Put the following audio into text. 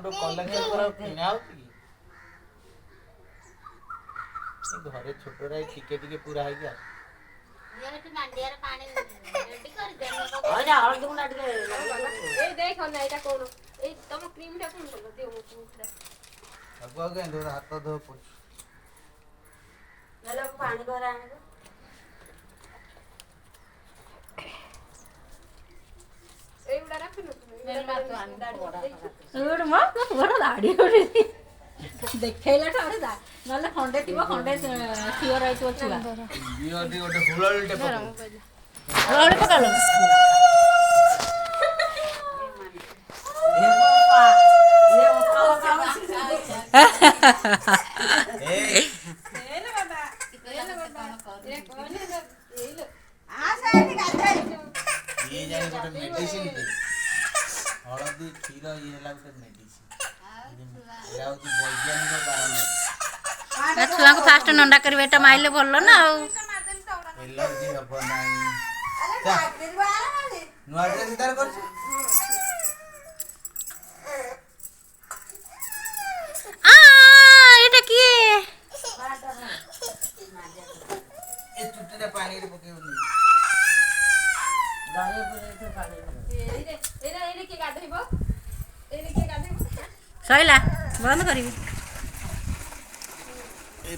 कोटो कलेक्शन करा किना होती घरे छोट रे टिके टिके पूरा है क्या ये तो मांडिया रे पानी रेडी कर दे अरे हळद गुंडा टिके ए देख ना एटा कोन ए तम क्रीम टा कोन बोल दियो मुठरा अगवा गए दो हाथ धो पोछ ले लो पानी भरा आने दो ए उडा रख न ओड मा बड़ा दाढ़ी ओडी देखैला ठारे दा नले खंडे थिबो खंडे सियो रहितो छुआ बियोडी ओटे हुललटे पको हळद पकालो ये पापा ये खाओ खाओ ए ले बाबा ये कोन ए लो आ साइड गाते ये जानी गोटे मेडिसिन दे हळदी क्षीर ये लागते मेडिसिन एरा होती वैज्ञानिक कारण छुआ को फास्ट नंडा करबे एटा माइले भलो ना आ एलर्जी हब नाही नुआ ड्रेस तार करछ आ एटा की ए चुट्टीटा पानी रे पकेउनी दारे परे तो पानी ए रे के गाधैबो ए रे के गाधैबो सइला बंद करबी